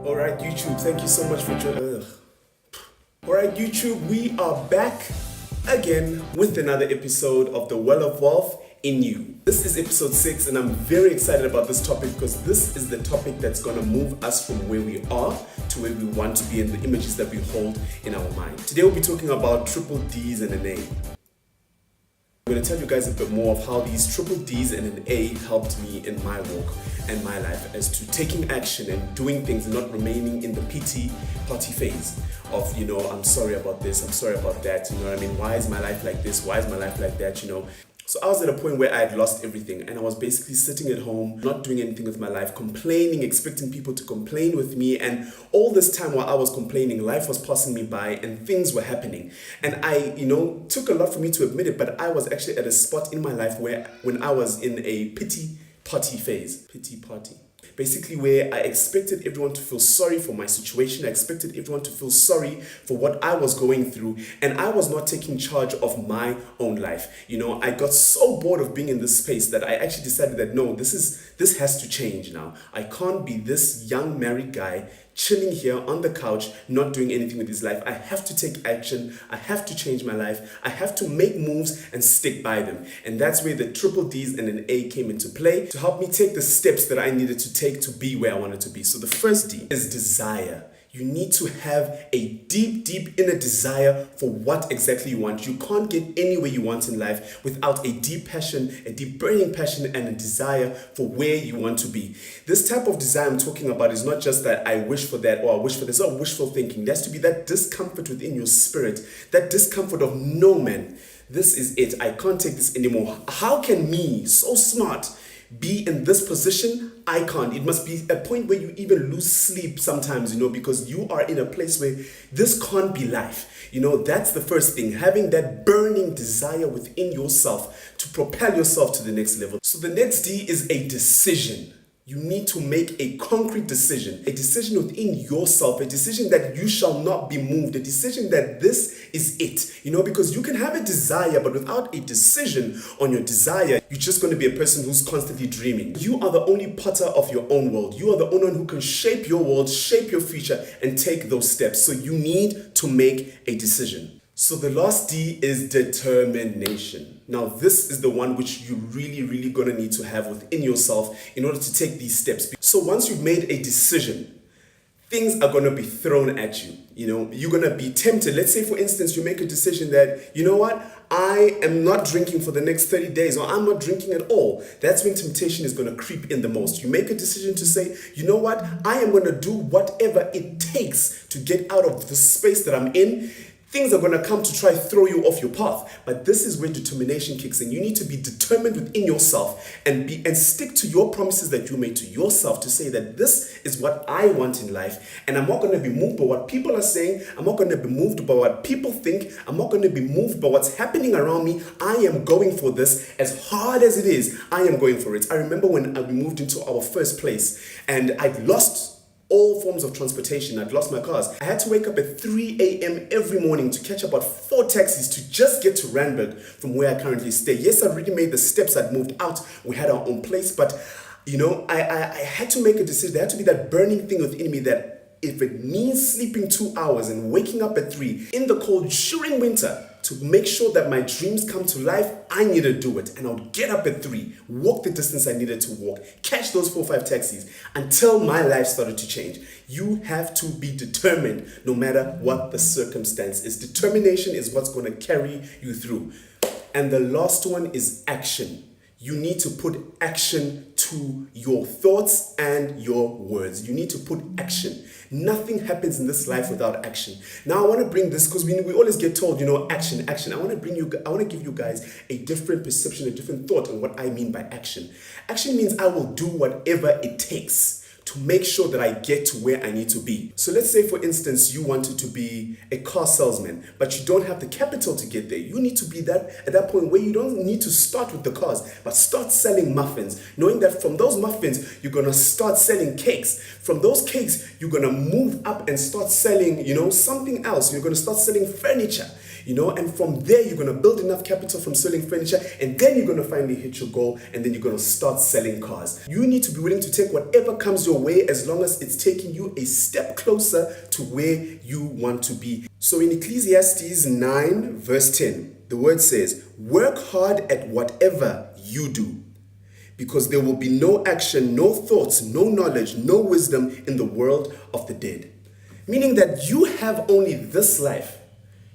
Alright, YouTube, thank you so much for joining. Alright, YouTube, we are back again with another episode of The Well of Wealth in You. This is episode 6, and I'm very excited about this topic because this is the topic that's going to move us from where we are to where we want to be and the images that we hold in our mind. Today, we'll be talking about triple D's and an A. I'm going to tell you guys a bit more of how these triple D's and an A helped me in my walk and my life as to taking action and doing things and not remaining in the pity party phase of, I'm sorry about this, I'm sorry about that, you know what I mean? Why is my life like this? Why is my life like that, So I was at a point where I had lost everything and I was basically sitting at home, not doing anything with my life, complaining, expecting people to complain with me. And all this time while I was complaining, life was passing me by and things were happening. And I, took a lot for me to admit it, but I was actually at a spot in my life when I was in a pity party phase. Pity party. Basically where I expected everyone to feel sorry for my situation. I expected everyone to feel sorry for what I was going through. And I was not taking charge of my own life. I got so bored of being in this space that I actually decided that no, this has to change now. I can't be this young married guy chilling here on the couch, not doing anything with his life. I have to take action. I have to change my life. I have to make moves and stick by them. And that's where the triple D's and an A came into play to help me take the steps that I needed to take to be where I wanted to be. So the first D is desire. You need to have a deep, deep inner desire for what exactly you want. You can't get anywhere you want in life without a deep passion, a deep burning passion, and a desire for where you want to be. This type of desire I'm talking about is not just that I wish for that or I wish for this, or wishful thinking. There has to be that discomfort within your spirit, that discomfort of no, man, this is it. I can't take this anymore. How can me, so smart, be in this position? I can't. It must be a point where you even lose sleep sometimes, because you are in a place where this can't be life. That's the first thing, having that burning desire within yourself to propel yourself to the next level. So the next D is a decision. You need to make a concrete decision, a decision within yourself, a decision that you shall not be moved, a decision that this is it, because you can have a desire, but without a decision on your desire, you're just going to be a person who's constantly dreaming. You are the only potter of your own world. You are the only one who can shape your world, shape your future, and take those steps. So you need to make a decision. So the last D is determination. Now, this is the one which you really, really gonna need to have within yourself in order to take these steps. So once you've made a decision, things are gonna be thrown at you. You're gonna be tempted. Let's say, for instance, you make a decision that, I am not drinking for the next 30 days, or I'm not drinking at all. That's when temptation is gonna creep in the most. You make a decision to say, I am gonna do whatever it takes to get out of the space that I'm in. Things are going to come to try to throw you off your path. But this is where determination kicks in. You need to be determined within yourself and stick to your promises that you made to yourself to say that this is what I want in life. And I'm not going to be moved by what people are saying. I'm not going to be moved by what people think. I'm not going to be moved by what's happening around me. I am going for this as hard as it is. I am going for it. I remember when we moved into our first place and I'd lost all forms of transportation. I'd lost my cars. I had to wake up at 3 a.m. every morning to catch about 4 taxis to just get to Randburg from where I currently stay. Yes, I'd already made the steps. I'd moved out. We had our own place. But, I had to make a decision. There had to be that burning thing within me that if it means sleeping 2 hours and waking up at 3 in the cold during winter to make sure that my dreams come to life, I need to do it. And I would get up at 3, walk the distance I needed to walk, catch those 4 or 5 taxis until my life started to change. You have to be determined no matter what the circumstance is. Determination is what's going to carry you through. And the last one is action. You need to put action to your thoughts and your words. You need to put action. Nothing happens in this life without action. Now, I want to bring this because we always get told, action, action. I want to give you guys a different perception, a different thought on what I mean by action. Action means I will do whatever it takes to make sure that I get to where I need to be. So let's say, for instance, you wanted to be a car salesman, but you don't have the capital to get there. You need to be at that point where you don't need to start with the cars, but start selling muffins, knowing that from those muffins, you're gonna start selling cakes. From those cakes, you're gonna move up and start selling, something else. You're gonna start selling furniture. and from there you're going to build enough capital from selling furniture, and then you're going to finally hit your goal, and then you're going to start selling cars. You need to be willing to take whatever comes your way as long as it's taking you a step closer to where you want to be. So in Ecclesiastes 9 verse 10, the word says, work hard at whatever you do, because there will be no action, no thoughts, no knowledge, no wisdom in the world of the dead. Meaning that you have only this life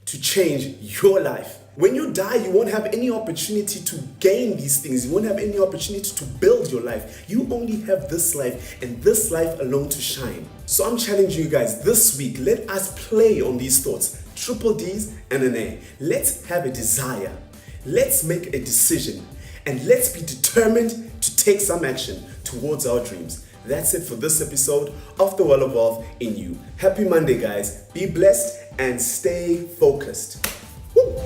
to change your life. When you die, you won't have any opportunity to gain these things. You won't have any opportunity to build your life. You only have this life, and this life alone to shine. So I'm challenging you guys this week, let us play on these thoughts. Triple D's and an A. Let's have a desire. Let's make a decision. And let's be determined to take some action towards our dreams. That's it for this episode of The Well of Wealth in You. Happy Monday, guys. Be blessed and stay focused. Woo!